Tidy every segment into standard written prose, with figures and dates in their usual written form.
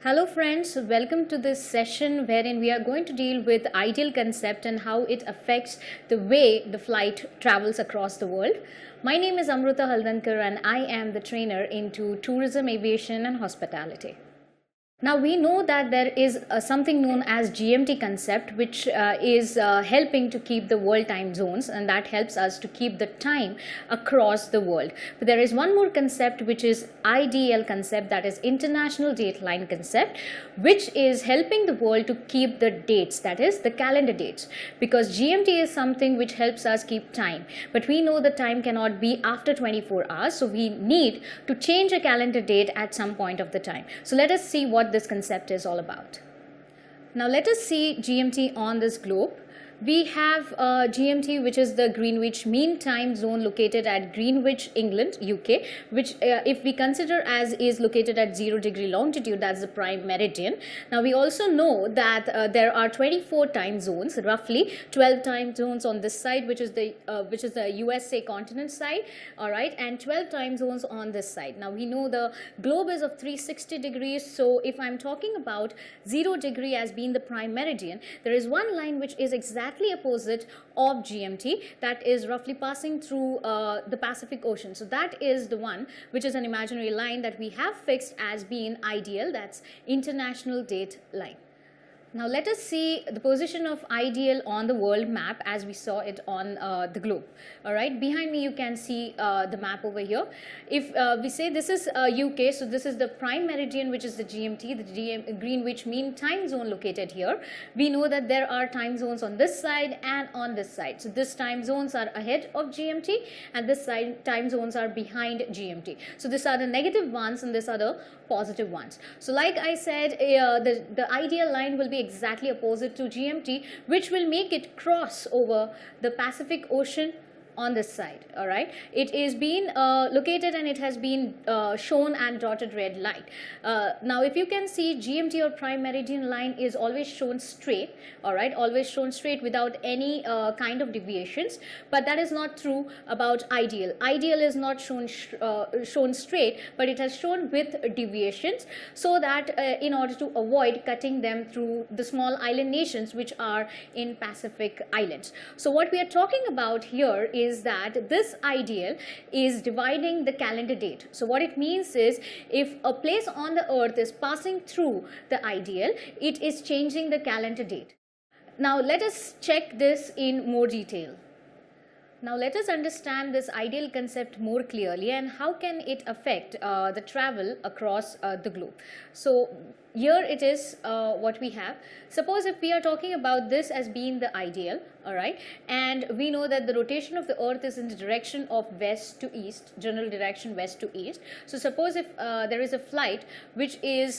Hello friends, welcome to this session wherein we are going to deal with IDL concept and how it affects the way the flight travels across the world. My name is Amruta Haldankar and I am the trainer into tourism, aviation and hospitality. Now we know that there is something known as GMT concept which is helping to keep the world time zones, and that helps us to keep the time across the world. But there is one more concept which is IDL concept, that is International Date Line concept, which is helping the world to keep the dates, that is the calendar dates, because GMT is something which helps us keep time, but we know the time cannot be after 24 hours, so we need to change a calendar date at some point of the time. So let us see what this concept is all about. Now let us see GMT on this globe. We have GMT, which is the Greenwich Mean Time Zone, located at Greenwich, England, UK, which if we consider as is located at 0° longitude, that's the prime meridian. Now we also know that there are 24 time zones, roughly 12 time zones on this side, which is the USA continent side, all right, and 12 time zones on this side. Now we know the globe is of 360 degrees, so if I'm talking about 0° as being the prime meridian, there is one line which is exactly opposite of GMT, that is roughly passing through the Pacific Ocean. So that is the one which is an imaginary line that we have fixed as being IDL, that's International Date Line. Now let us see the position of IDL on the world map as we saw it on the globe. All right, behind me you can see the map over here. If we say this is UK, so this is the prime meridian, which is the GMT, the Greenwich Mean Time Zone located here. We know that there are time zones on this side and on this side. So this time zones are ahead of GMT and this side time zones are behind GMT. So these are the negative ones and these are the positive ones. So like I said, the IDL line will be exactly opposite to GMT, which will make it cross over the Pacific Ocean on this side. All right, it is being located and it has been shown and dotted red light. Now if you can see, GMT or prime meridian line is always shown straight, all right, always shown straight without any kind of deviations, but that is not true about IDL. IDL is not shown straight, but it has shown with deviations, so that in order to avoid cutting them through the small island nations which are in Pacific Islands. So what we are talking about here is that this IDL is dividing the calendar date. So what it means is, if a place on the earth is passing through the IDL, it is changing the calendar date. Now let us check this in more detail. Now let us understand this IDL concept more clearly and how can it affect the travel across the globe. So here it is what we have. Suppose if we are talking about this as being the IDL, all right, and we know that the rotation of the earth is in the direction of west to east, general direction west to east. So suppose if there is a flight which is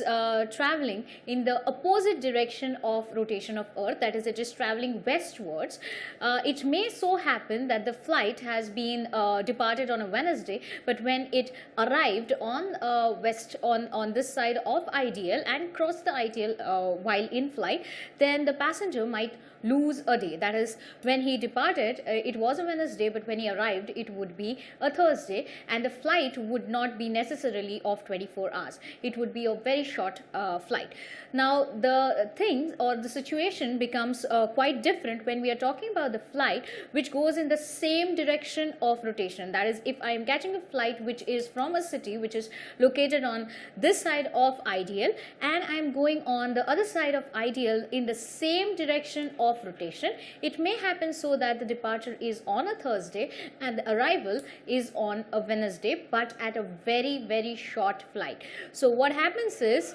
traveling in the opposite direction of rotation of earth, that is, it is traveling westwards, it may so happen that the flight has been departed on a Wednesday, but when it arrived on on this side of IDL and crossed the IDL while in flight, then the passenger might lose a day. That is, when he departed, it was a Wednesday, but when he arrived, it would be a Thursday, and the flight would not be necessarily of 24 hours. It would be a very short flight. Now the thing or the situation becomes quite different when we are talking about the flight which goes in the same direction of rotation. That is, if I am catching a flight which is from a city which is located on this side of IDL and I am going on the other side of IDL in the same direction of rotation, it may happen so that the departure is on a Thursday and the arrival is on a Wednesday, but at a very, very short flight. So what happens is,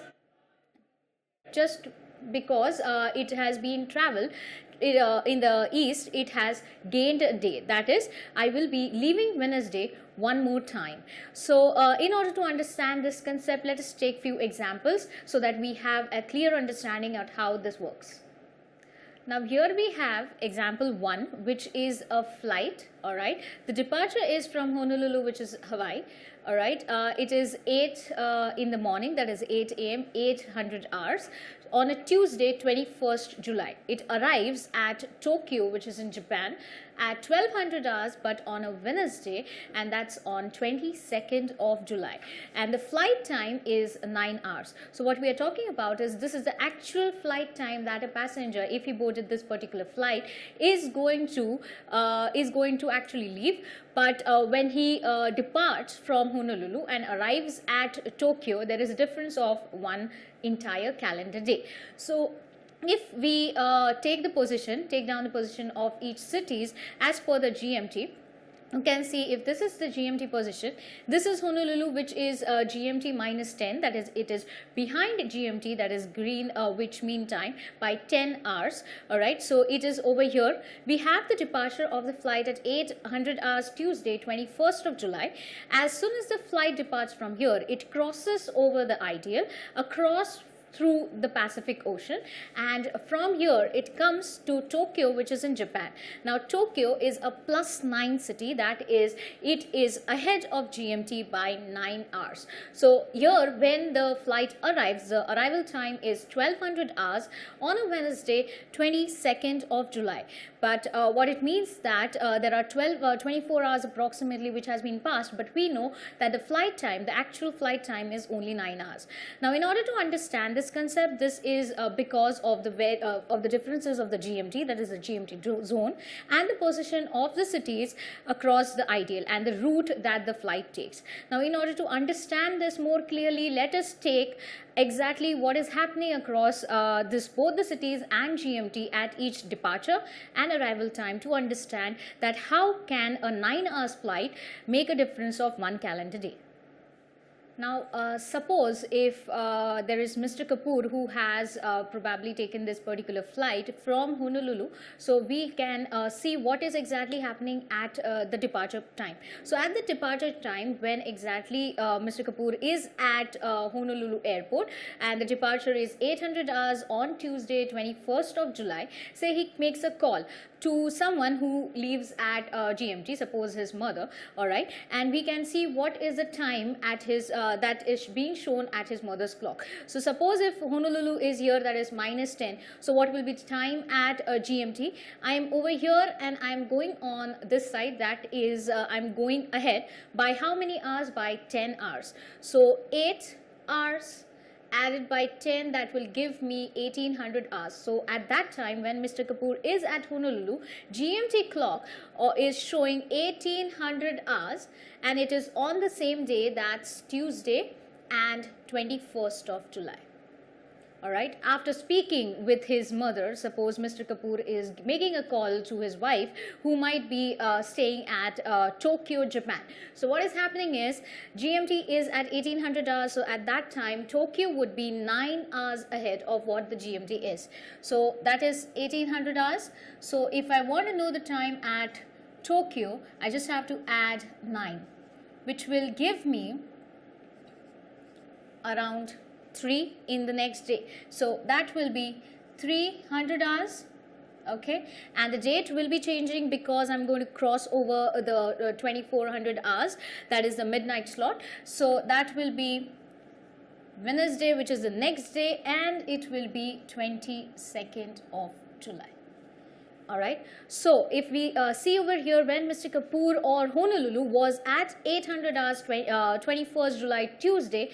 just because it has been traveled in the east, it has gained a day. That is, I will be leaving Wednesday one more time. So in order to understand this concept, let us take few examples so that we have a clear understanding of how this works. Now here we have example 1, which is a flight, all right. The departure is from Honolulu, which is Hawaii, all right. It is 8 in the morning, that is 8 a.m., 800 hours. On a Tuesday, 21st July. It arrives at Tokyo, which is in Japan, at 1200 hours, but on a Wednesday, and that's on 22nd of July. And the flight time is 9 hours. So what we are talking about is this is the actual flight time that a passenger, if he boarded this particular flight, is going to actually leave. But when he departs from Honolulu and arrives at Tokyo, there is a difference of one entire calendar day. So if we take down the position of each cities as per the GMT, you can see if this is the GMT position, this is Honolulu, which is GMT minus 10, that is, it is behind GMT, that is Greenwich Mean Time, by 10 hours. All right, so it is over here. We have the departure of the flight at 800 hours Tuesday, 21st of July. As soon as the flight departs from here, it crosses over the IDL, across through the Pacific Ocean, and from here it comes to Tokyo, which is in Japan. Now Tokyo is a +9 city, that is, it is ahead of GMT by 9 hours. So here when the flight arrives, the arrival time is 1200 hours on a Wednesday, 22nd of July. But what it means that there are 24 hours approximately which has been passed, but we know that the flight time, the actual flight time, is only 9 hours. Now in order to understand this concept, this is because of the differences of the GMT, that is the GMT zone, and the position of the cities across the IDL and the route that the flight takes. Now in order to understand this more clearly, let us take exactly what is happening across both the cities and GMT at each departure and arrival time, to understand that how can a 9 hours flight make a difference of one calendar day. Now, suppose if there is Mr. Kapoor who has probably taken this particular flight from Honolulu, so we can see what is exactly happening at the departure time. So at the departure time, when exactly Mr. Kapoor is at Honolulu airport and the departure is 800 hours on Tuesday, 21st of July, say he makes a call to someone who lives at GMT, suppose his mother, all right, and we can see what is the time at his that is being shown at his mother's clock. So suppose if Honolulu is here, that is -10, so what will be the time at GMT? I am over here and I am going on this side, that is I'm going ahead by how many hours? By 10 hours. So 8 hours added by 10, that will give me 1800 hours. So at that time when Mr. Kapoor is at Honolulu, GMT clock is showing 1800 hours, and it is on the same day, that's Tuesday and 21st of July. Alright, after speaking with his mother, suppose Mr. Kapoor is making a call to his wife who might be staying at Tokyo, Japan. So what is happening is GMT is at 1800 hours, so at that time Tokyo would be 9 hours ahead of what the GMT is. So that is 1800 hours. So if I want to know the time at Tokyo, I just have to add 9, which will give me around 3 in the next day. So that will be 300 hours. Okay, and the date will be changing because I'm going to cross over the 2400 hours, that is the midnight slot. So that will be Wednesday, which is the next day, and it will be 22nd of July. Alright, so if we see over here, when Mr. Kapoor or Honolulu was at 800 hours 21st July Tuesday,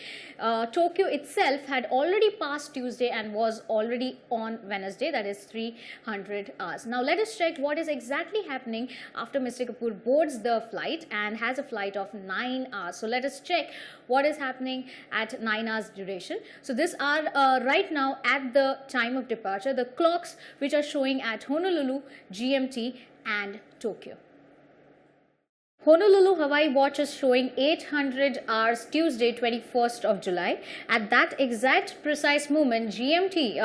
Tokyo itself had already passed Tuesday and was already on Wednesday, that is 300 hours. Now let us check what is exactly happening after Mr. Kapoor boards the flight and has a flight of 9 hours. So let us check what is happening at 9 hours duration. So these are right now at the time of departure, the clocks which are showing at Honolulu, GMT and Tokyo. Honolulu Hawaii watch is showing 800 hours Tuesday 21st of July. At that exact precise moment, GMT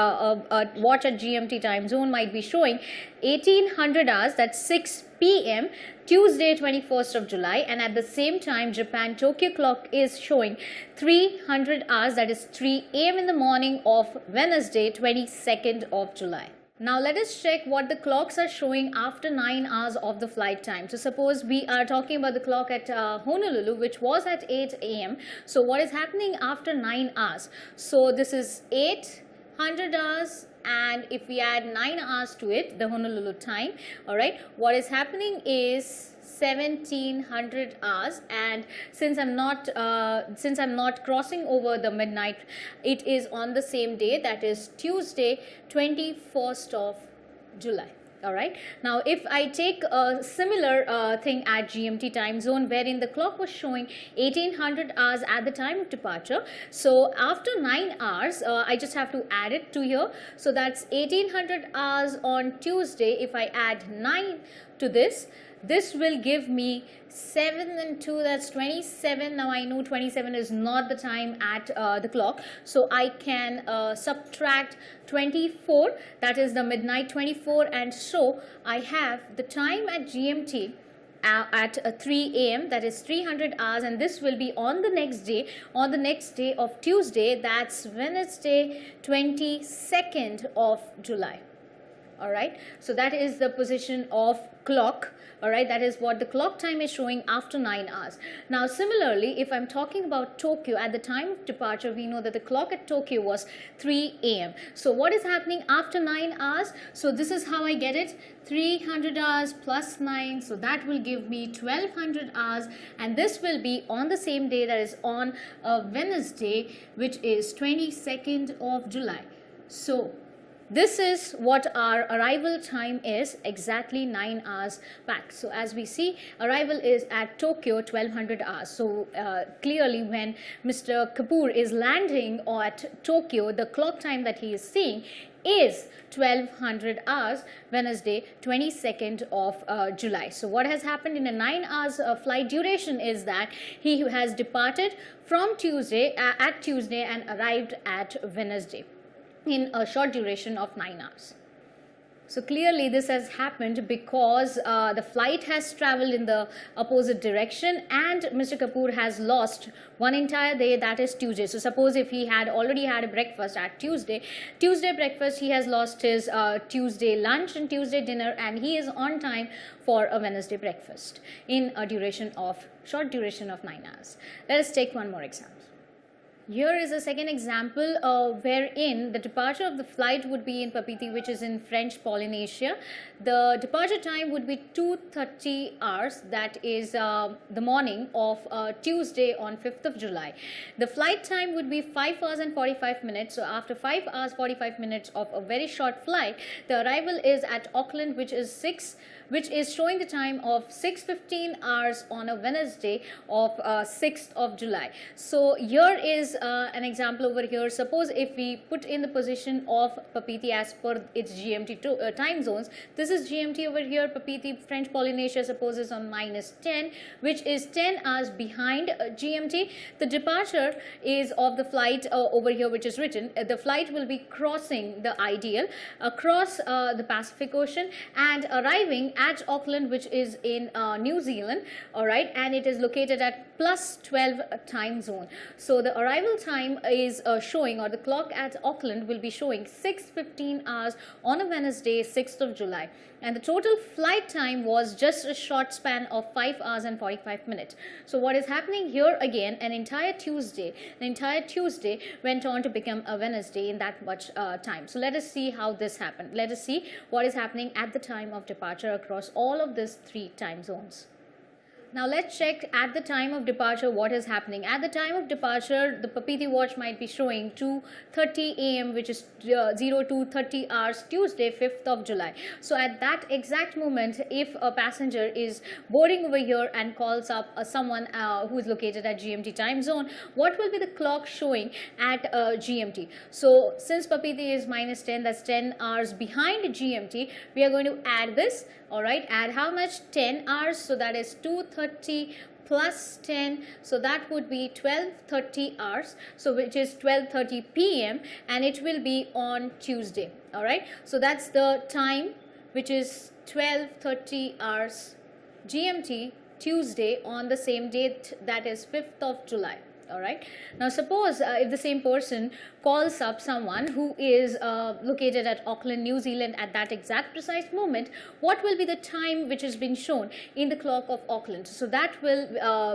watch at GMT time zone might be showing 1800 hours, that's 6 p.m. Tuesday 21st of July, and at the same time Japan Tokyo clock is showing 300 hours, that is 3 a.m. in the morning of Wednesday 22nd of July. Now let us check what the clocks are showing after 9 hours of the flight time. So suppose we are talking about the clock at Honolulu, which was at 8 a.m. So what is happening after 9 hours? So this is 800 hours and if we add 9 hours to it, the Honolulu time, all right, what is happening is 1700 hours. And since I'm not crossing over the midnight, it is on the same day, that is Tuesday, 21st of July. All right, now if I take a similar thing at GMT time zone, wherein the clock was showing 1800 hours at the time of departure, so after 9 hours I just have to add it to here, so that's 1800 hours on Tuesday. If I add 9 to this will give me 7 and 2, that's 27. Now I know 27 is not the time at the clock, so I can subtract 24, that is the midnight 24, and so I have the time at GMT at 3 a.m. that is 300 hours, and this will be on the next day of Tuesday, that's Wednesday, 22nd of July. All right, so that is the position of clock. All right, that is what the clock time is showing after 9 hours. Now similarly, if I'm talking about Tokyo, at the time of departure, we know that the clock at Tokyo was 3 a.m. So what is happening after 9 hours? So this is how I get it: 300 hours plus 9, so that will give me 1200 hours, and this will be on the same day, that is on Wednesday, which is 22nd of July. So this is what our arrival time is, exactly 9 hours back. So as we see, arrival is at Tokyo 1200 hours. So clearly when Mr. Kapoor is landing at Tokyo, the clock time that he is seeing is 1200 hours, Wednesday, 22nd of July. So what has happened in a 9 hours flight duration is that he has departed from Tuesday at Tuesday and arrived at Wednesday in a short duration of 9 hours. So clearly this has happened because the flight has traveled in the opposite direction, and Mr. Kapoor has lost one entire day, that is Tuesday. So suppose if he had already had a breakfast at Tuesday breakfast, he has lost his Tuesday lunch and Tuesday dinner, and he is on time for a Wednesday breakfast in a short duration of 9 hours. Let us take one more example. Here is a second example wherein the departure of the flight would be in Papeete, which is in French Polynesia. The departure time would be 2:30 hours, that is the morning of Tuesday on 5th of July. The flight time would be 5 hours and 45 minutes. So after 5 hours 45 minutes of a very short flight, the arrival is at Auckland, which is showing the time of 6:15 hours on a Wednesday of 6th of July. So here is an example over here. Suppose if we put in the position of Papeete as per its GMT time zones, this is GMT over here. Papeete, French Polynesia, suppose is on -10, which is 10 hours behind GMT. The departure is of the flight over here, which is written. The flight will be crossing the IDL across the Pacific Ocean and arriving at Auckland, which is in New Zealand. All right, and it is located at +12 time zone. So the arrival time is showing, or the clock at Auckland will be showing 6:15 hours on a Wednesday, 6th of July. And the total flight time was just a short span of 5 hours and 45 minutes. So what is happening here again, the entire Tuesday went on to become a Wednesday in that much time. So let us see how this happened. Let us see what is happening at the time of departure across all of these 3 time zones. Now let's check at the time of departure what is happening. At the time of departure, the Papeete watch might be showing 2:30 a.m., which is 02:30 hours, Tuesday, 5th of July. So at that exact moment, if a passenger is boarding over here and calls up someone who is located at GMT time zone, what will be the clock showing at GMT? So since Papeete is -10, that's 10 hours behind GMT, we are going to add this. All right, add how much? 10 hours. So that is 2:30 plus 10, so that would be 12:30 hours, so which is 12:30 p.m. and it will be on Tuesday. All right, so that's the time, which is 12:30 hours GMT, Tuesday, on the same date, that is 5th of July. All right, now suppose if the same person calls up someone who is located at Auckland, New Zealand at that exact precise moment, what will be the time which has been shown in the clock of Auckland? So that will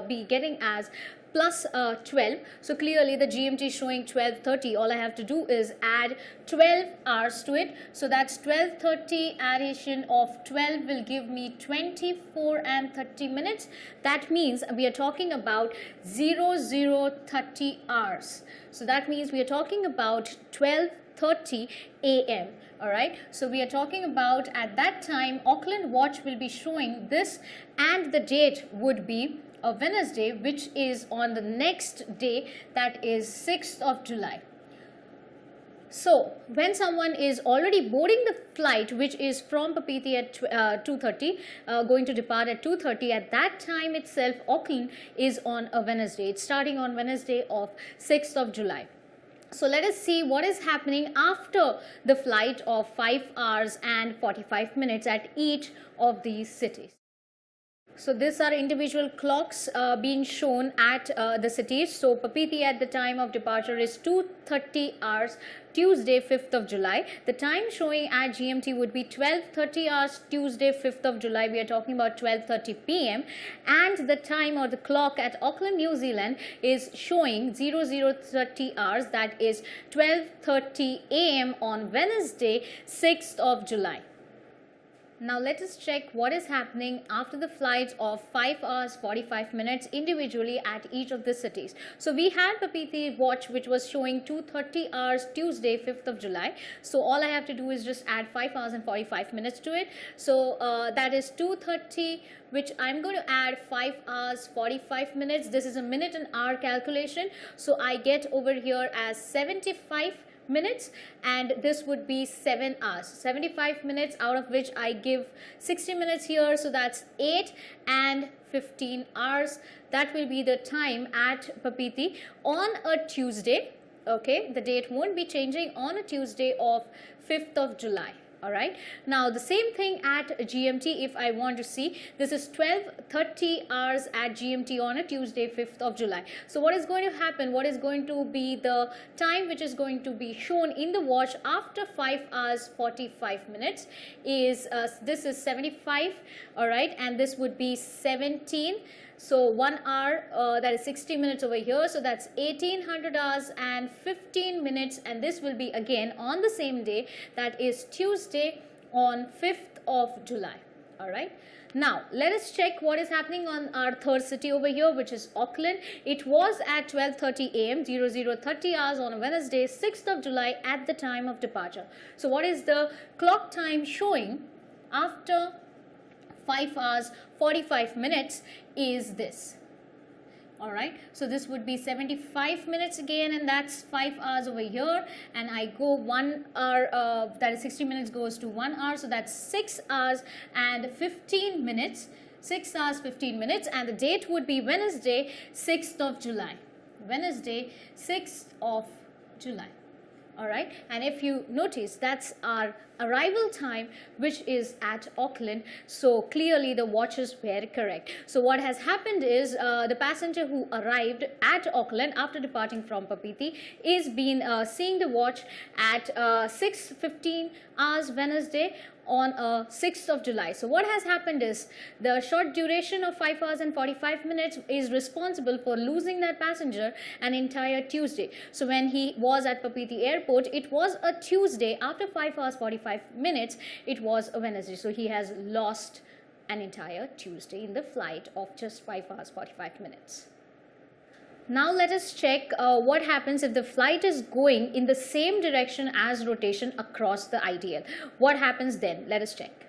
be getting as plus 12. So clearly the GMT is showing 12:30. All I have to do is add 12 hours to it. So that's 12:30 addition of 12 will give me 24 and 30 minutes. That means we are talking about 00:30 hours. So that means we are talking about 12:30 a.m. Alright, so we are talking about at that time Auckland watch will be showing this, and the date would be a Wednesday, which is on the next day, that is 6th of July. So when someone is already boarding the flight, which is from Papeete at 2:30, going to depart at 2:30, at that time itself Auckland is on a Wednesday. It's starting on Wednesday of 6th of July. So let us see what is happening after the flight of 5 hours and 45 minutes at each of these cities. So these are individual clocks being shown at the cities. So Papeete at the time of departure is 2:30 hours, Tuesday 5th of July. The time showing at GMT would be 12:30 hours, Tuesday 5th of July. We are talking about 12:30 p.m. And the time or the clock at Auckland, New Zealand is showing 00:30 hours, that is 12:30 a.m. on Wednesday 6th of July. Now let us check what is happening after the flights of 5 hours 45 minutes individually at each of the cities. So we had Papeete watch which was showing 2:30 hours Tuesday 5th of July. So all I have to do is just add 5 hours and 45 minutes to it. So that is 2:30, which I'm going to add 5 hours 45 minutes. This is a minute and hour calculation. So I get over here as 75 minutes, and this would be 7 hours, 75 minutes, out of which I give 60 minutes here, so that's 8 and 15 hours. That will be the time at Papeete on a Tuesday. Okay, the date won't be changing, on a Tuesday of 5th of July. Alright, now the same thing at GMT. If I want to see, this is 12:30 hours at GMT on a Tuesday 5th of July. So what is going to happen, what is going to be the time which is going to be shown in the watch after 5 hours 45 minutes is this is 75. Alright, and this would be 17. So 1 hour, that is 60 minutes over here. So that's 1800 hours and 15 minutes. And this will be again on the same day, that is Tuesday on 5th of July. All right. Now let us check what is happening on our third city over here, which is Auckland. It was at 12:30 a.m. 00:30 hours on a Wednesday 6th of July at the time of departure. So what is the clock time showing after 5 hours 45 minutes is this. Alright, so this would be 75 minutes again, and that's 5 hours over here, and I go 1 hour, that is 60 minutes goes to 1 hour, so that's 6 hours and 15 minutes, 6 hours 15 minutes, and the date would be Wednesday 6th of July, Wednesday 6th of July. Alright, and if you notice, that's our arrival time, which is at Auckland. So clearly the watches were correct. So what has happened is the passenger who arrived at Auckland after departing from Papeete is been seeing the watch at 6:15 hours Wednesday on 6th of July. So what has happened is the short duration of 5 hours and 45 minutes is responsible for losing that passenger an entire Tuesday. So when he was at Papeete airport, it was a Tuesday. After 5 hours 45 minutes, it was a Wednesday. So he has lost an entire Tuesday in the flight of just 5 hours 45 minutes. Now let us check what happens if the flight is going in the same direction as rotation across the IDL. What happens then? Let us check.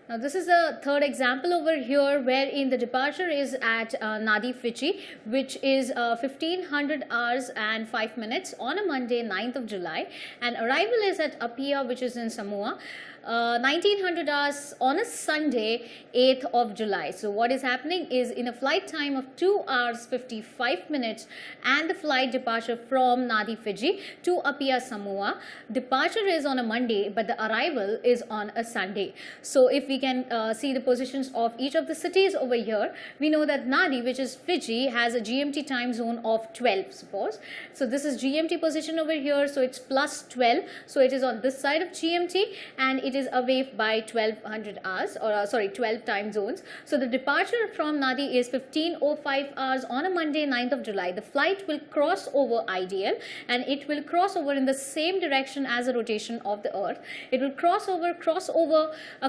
Now this is a third example over here, wherein the departure is at Nadi, Fiji, which is 1500 hours and 5 minutes on a Monday 9th of July, and arrival is at Apia, which is in Samoa, 1900 hours on a Sunday 8th of July. So what is happening is, in a flight time of 2 hours 55 minutes and the flight departure from Nadi, Fiji to Apia, Samoa, departure is on a Monday but the arrival is on a Sunday. So if we can see the positions of each of the cities over here, we know that Nadi, which is Fiji, has a GMT time zone of 12, suppose. So this is GMT position over here, so it's plus 12, so it is on this side of GMT, and it it is away by 1200 hours, or sorry, 12 time zones. So the departure from Nadi is 15:05 hours on a Monday, 9th of July. The flight will cross over IDL, and it will cross over in the same direction as the rotation of the Earth. It will cross over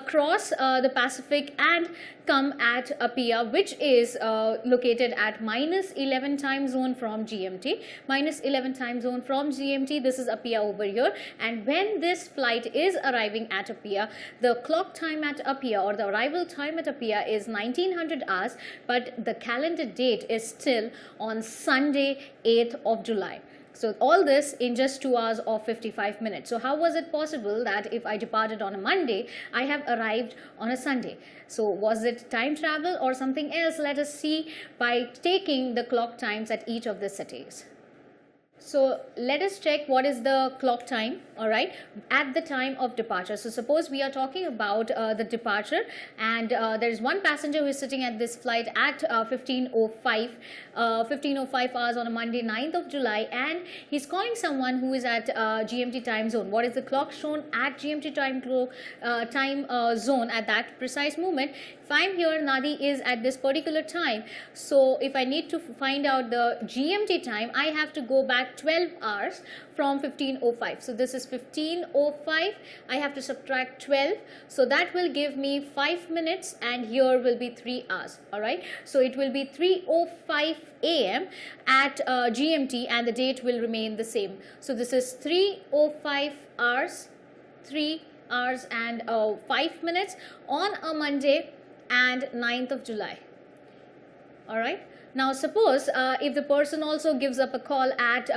across the Pacific and come at Apia, which is located at -11 time zone from GMT. -11 time zone from GMT. This is Apia over here. And when this flight is arriving at Apia, the clock time at Apia, or the arrival time at Apia, is 1900 hours, but the calendar date is still on Sunday, 8th of July. So all this in just 2 hours of 55 minutes. So how was it possible that if I departed on a Monday, I have arrived on a Sunday? So was it time travel or something else? Let us see by taking the clock times at each of the cities. So let us check what is the clock time, all right, at the time of departure. So suppose we are talking about the departure, and there is one passenger who is sitting at this flight at 15:05 hours on a Monday, 9th of July, and he's calling someone who is at GMT time zone. What is the clock shown at GMT time zone at that precise moment? If I'm here, Nadi is at this particular time. So if I need to find out the GMT time, I have to go back 12 hours from 15:05. So this is 15:05. I have to subtract 12. So that will give me 5 minutes, and here will be 3 hours. All right. So it will be 3:05 a.m. at GMT, and the date will remain the same. So this is 3:05 hours, 3 hours and 5 minutes on a Monday and 9th of July. All right. Now suppose if the person also gives a call at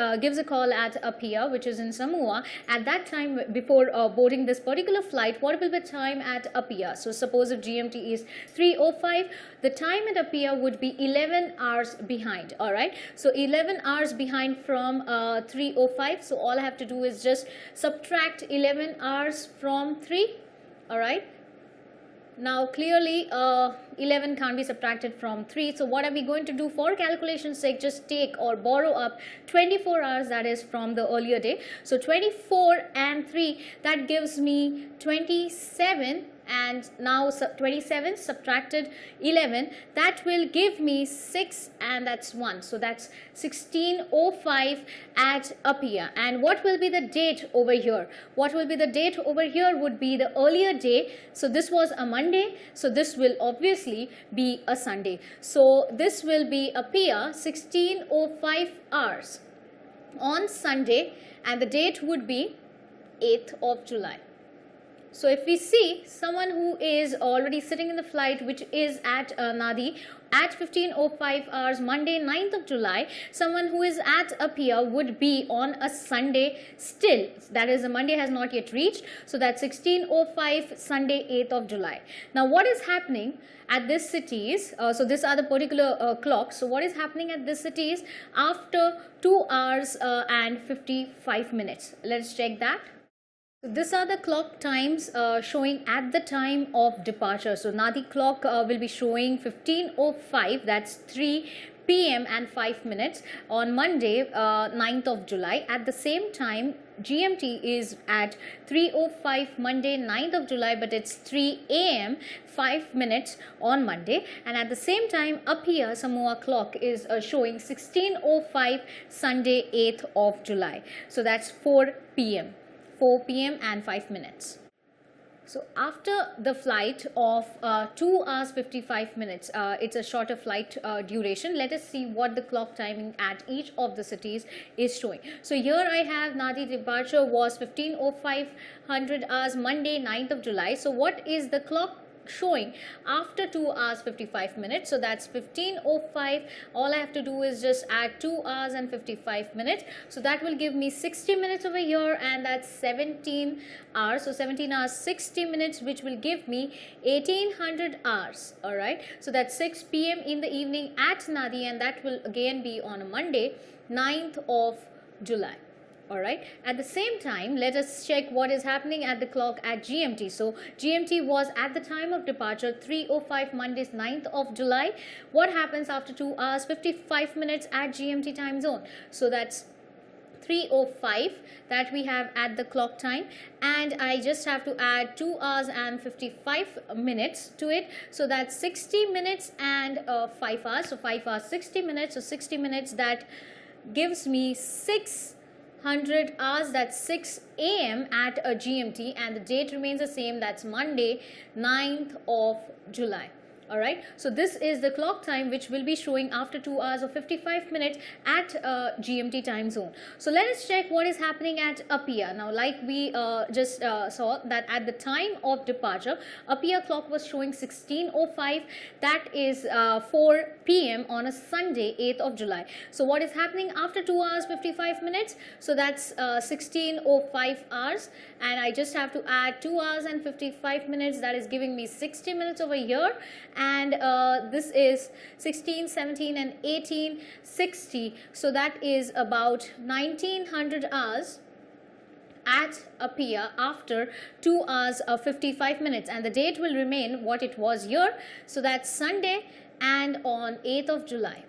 Apia, which is in Samoa, at that time before boarding this particular flight, what will be the time at Apia? So suppose if GMT is 3:05, the time at Apia would be 11 hours behind. All right. So 11 hours behind from 3:05. So all I have to do is just subtract 11 hours from 3. All right. Now clearly 11 can't be subtracted from 3. So what are we going to do for calculation's sake? Just take or borrow up 24 hours, that is from the earlier day. So 24 and 3, that gives me 27. And now 27 subtracted 11, that will give me 6, and that's 1. So that's 16:05 at Apia. And what will be the date over here? What will be the date over here would be the earlier day. So this was a Monday. So this will obviously be a Sunday. So this will be Apia 16:05 hours on Sunday, and the date would be 8th of July. So if we see someone who is already sitting in the flight which is at Nadi at 15:05 hours Monday, 9th of July, someone who is at Apia would be on a Sunday still. That is, the Monday has not yet reached. So that's 16:05 Sunday, 8th of July. Now what is happening at this cities? So these are the particular clocks. So what is happening at this cities after 2 hours and 55 minutes? Let's check that. These are the clock times showing at the time of departure. So Nadi clock will be showing 15:05, that's 3 p.m. and 5 minutes on Monday, 9th of July. At the same time, GMT is at 3:05 Monday, 9th of July, but it's 3 a.m. 5 minutes on Monday. And at the same time, Apia Samoa clock is showing 16:05 Sunday, 8th of July. So that's 4 p.m. 4 p.m. and 5 minutes. So after the flight of 2 hours 55 minutes, it's a shorter flight duration. Let us see what the clock timing at each of the cities is showing. So here I have Nadi departure was 15:05 hours Monday, 9th of July. So what is the clock showing after 2 hours 55 minutes? So that's 15:05. All I have to do is just add 2 hours and 55 minutes. So that will give me 60 minutes over here, and that's 17 hours. So 17 hours 60 minutes, which will give me 1800 hours. All right. So that's 6 p.m. in the evening at Nadi, and that will again be on a Monday, 9th of July. All right. At the same time, let us check what is happening at the clock at GMT. So GMT was at the time of departure 3:05 Monday, 9th of July. What happens after 2 hours 55 minutes at GMT time zone? So that's 3:05 that we have at the clock time, and I just have to add 2 hours and 55 minutes to it. So that's 60 minutes and 5 hours. So 5 hours 60 minutes. So 60 minutes, that gives me 600 hours. That's 6 a.m. at a GMT, and the date remains the same. That's Monday, 9th of July. All right, so this is the clock time which will be showing after 2 hours of 55 minutes at GMT time zone. So let us check what is happening at Apia. Now, like we just saw that at the time of departure, Apia clock was showing 16:05. That is 4 p.m. on a Sunday, 8th of July. So what is happening after 2 hours 55 minutes? So that's 16:05 hours, and I just have to add 2 hours and 55 minutes. That is giving me 60 minutes over here. And this is 16, 17 and 18, 60. So that is about 1900 hours at Apia after 2 hours of 55 minutes, and the date will remain what it was here. So that's Sunday and on 8th of July.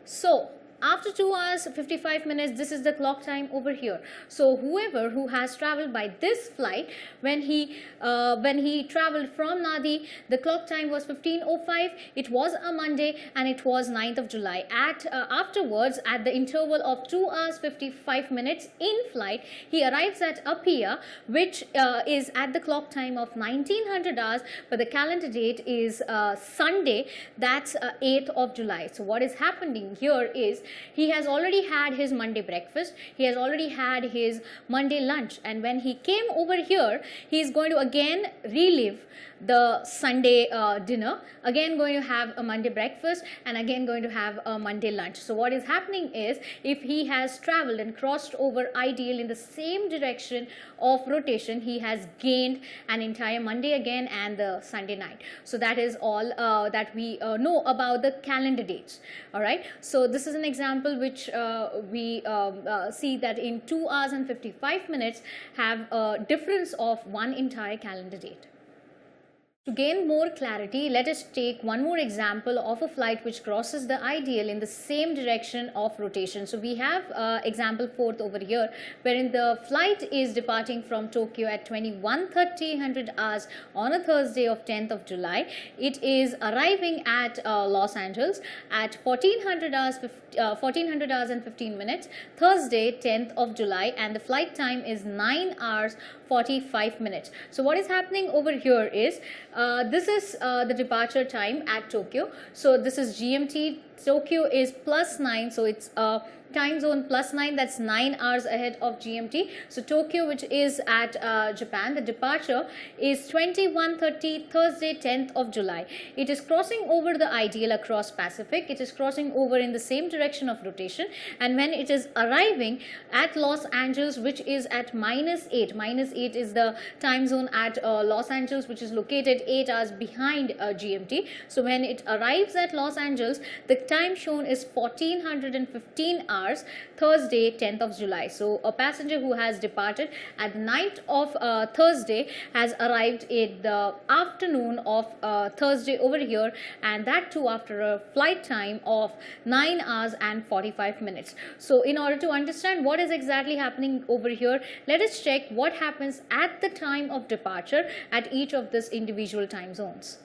So after 2 hours 55 minutes, this is the clock time over here. So whoever who has traveled by this flight, when he traveled from Nadi, the clock time was 15:05. It was a Monday and it was 9th of July. At afterwards, at the interval of 2 hours 55 minutes in flight, he arrives at Apia, which is at the clock time of 1900 hours, but the calendar date is Sunday, that's 8th of July. So what is happening here is he has already had his Monday breakfast, he has already had his Monday lunch, and when he came over here, he is going to again relive the Sunday dinner, again going to have a Monday breakfast, and again going to have a Monday lunch. So what is happening is, if he has traveled and crossed over IDL in the same direction of rotation, he has gained an entire Monday again and the Sunday night. So that is all that we know about the calendar dates. All right, so this is an example which we see that in 2 hours and 55 minutes have a difference of one entire calendar date. To gain more clarity, let us take one more example of a flight which crosses the IDL in the same direction of rotation. So we have example 4th over here, wherein the flight is departing from Tokyo at 21:30 hours on a Thursday of 10th of July. It is arriving at Los Angeles at 1400 hours and 15 minutes, Thursday 10th of July, and the flight time is 9 hours 45 minutes. So what is happening over here is, this is the departure time at Tokyo. So this is GMT. Tokyo is +9, so it's time zone +9, that's 9 hours ahead of GMT. So Tokyo, which is at Japan, the departure is 21:30 Thursday 10th of July. It is crossing over the IDL across Pacific. It is crossing over in the same direction of rotation, and when it is arriving at Los Angeles, which is at -8 is the time zone at Los Angeles, which is located 8 hours behind GMT. So when it arrives at Los Angeles, the time shown is 1415 hours, Thursday 10th of July. So a passenger who has departed at the night of Thursday has arrived in the afternoon of Thursday over here, and that too after a flight time of 9 hours and 45 minutes. So in order to understand what is exactly happening over here, let us check what happens at the time of departure at each of these individual time zones.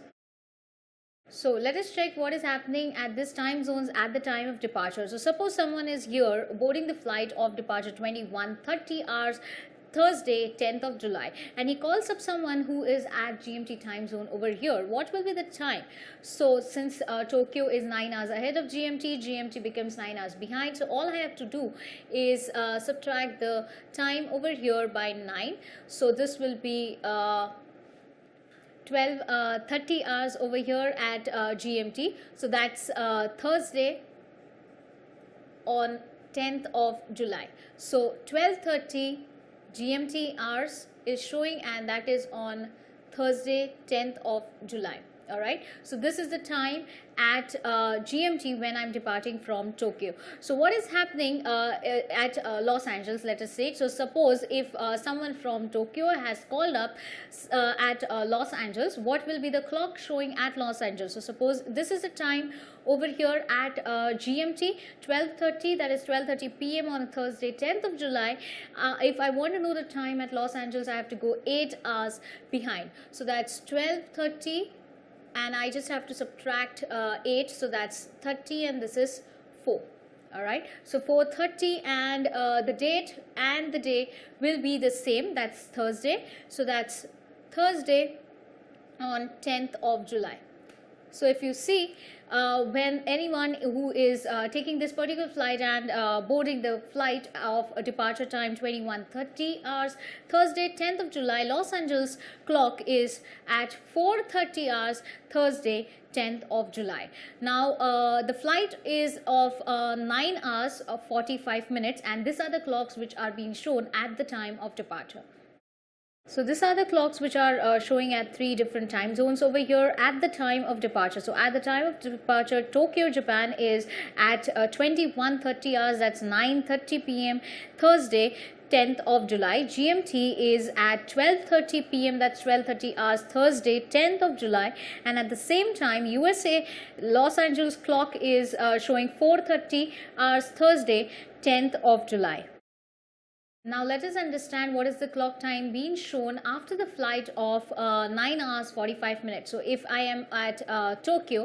So let us check what is happening at this time zones at the time of departure. So suppose someone is here boarding the flight of departure 21:30 hours Thursday 10th of July, and he calls up someone who is at GMT time zone over here. What will be the time? So since Tokyo is 9 hours ahead of GMT, GMT becomes 9 hours behind. So all I have to do is subtract the time over here by 9. So this will be 30 hours over here at GMT. So that's Thursday on 10th of July. So 12:30 GMT hours is showing, and that is on Thursday 10th of July. All right, so this is the time at GMT when I'm departing from Tokyo. So what is happening at Los Angeles, let us say. So suppose if someone from Tokyo has called up at Los Angeles, what will be the clock showing at Los Angeles? So suppose this is the time over here at GMT 12:30, that is 12:30 p.m. on Thursday 10th of July. If I want to know the time at Los Angeles, I have to go 8 hours behind. So that's 12:30 and I just have to subtract 8, so that's 30 and this is 4. All right, so 4:30 and the date and the day will be the same, that's Thursday, so that's Thursday on 10th of July. So if you see, when anyone who is taking this particular flight and boarding the flight of a departure time 21:30 hours, Thursday 10th of July, Los Angeles clock is at 4:30 hours, Thursday 10th of July. Now the flight is of 9 hours of 45 minutes and these are the clocks which are being shown at the time of departure. So these are the clocks which are showing at 3 different time zones over here at the time of departure. So at the time of departure, Tokyo, Japan is at 21:30 hours, that's 9:30 p.m. Thursday 10th of July. GMT is at 12:30 p.m. that's 12:30 hours, Thursday 10th of July. And at the same time, USA Los Angeles clock is showing 4:30 hours, Thursday 10th of July. Now let us understand what is the clock time being shown after the flight of 9 hours 45 minutes. So if I am at Tokyo,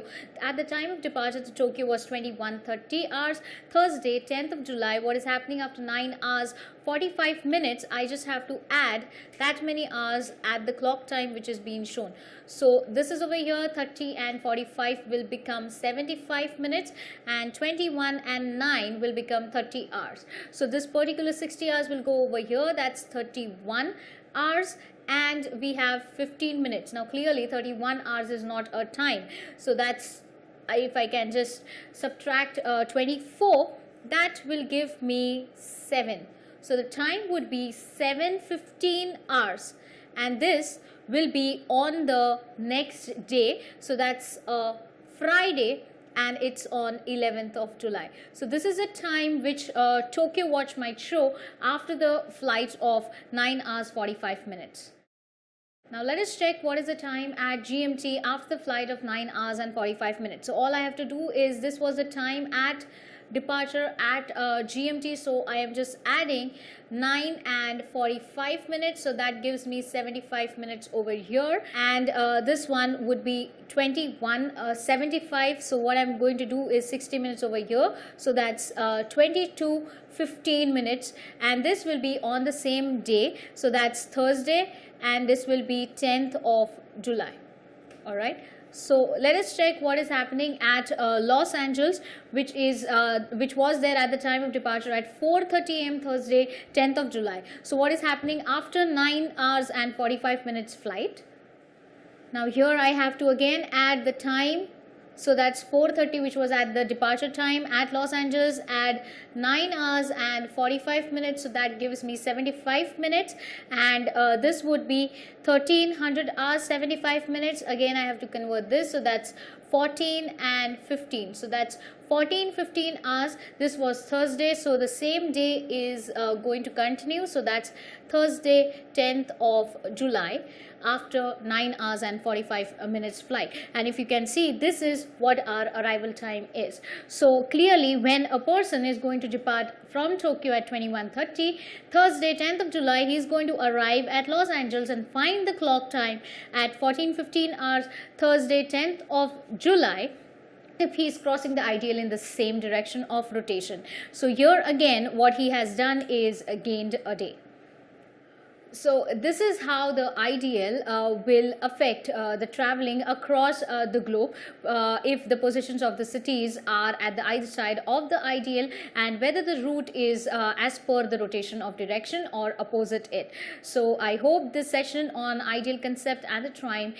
at the time of departure to Tokyo was 21:30 hours, Thursday 10th of July. What is happening after 9 hours 45 minutes? I just have to add that many hours at the clock time which is being shown. So this is over here, 30 and 45 will become 75 minutes and 21 and 9 will become 30 hours. So this particular 60 hours will go over here, that's 31 hours and we have 15 minutes. Now clearly 31 hours is not a time. So that's, if I can just subtract 24, that will give me 7. So the time would be 7:15 hours and this will be on the next day. So that's Friday and it's on 11th of July. So this is a time which Tokyo watch might show after the flight of 9 hours 45 minutes. Now let us check what is the time at GMT after the flight of 9 hours and 45 minutes. So all I have to do is, this was the time at departure at GMT, so I am just adding 9 and 45 minutes, so that gives me 75 minutes over here, and this one would be 21:75. So what I'm going to do is 60 minutes over here, so that's 22:15 minutes, and this will be on the same day, so that's Thursday, and this will be 10th of July. All right, so let us check what is happening at Los Angeles, which was there at the time of departure at 4:30 a.m. Thursday 10th of July. So what is happening after 9 hours and 45 minutes flight? Now here I have to again add the time. So that's 4:30, which was at the departure time at Los Angeles, add 9 hours and 45 minutes, so that gives me 75 minutes, and this would be 1300 hours 75 minutes. Again I have to convert this, so that's 14 and 15, so that's 14-15 hours. This was Thursday, so the same day is going to continue, so that's Thursday 10th of July after 9 hours and 45 minutes flight. And if you can see, this is what our arrival time is. So clearly when a person is going to depart from Tokyo at 21:30, Thursday 10th of July, he is going to arrive at Los Angeles and find the clock time at 14-15 hours, Thursday 10th of July, if he is crossing the IDL in the same direction of rotation. So here again what he has done is gained a day. So this is how the IDL will affect the traveling across the globe if the positions of the cities are at the either side of the IDL, and whether the route is as per the rotation of direction or opposite it. So I hope this session on IDL concept and the time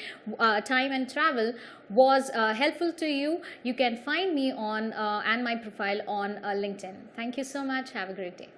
and travel was helpful to you. You can find me on and my profile on LinkedIn. Thank you so much. Have a great day.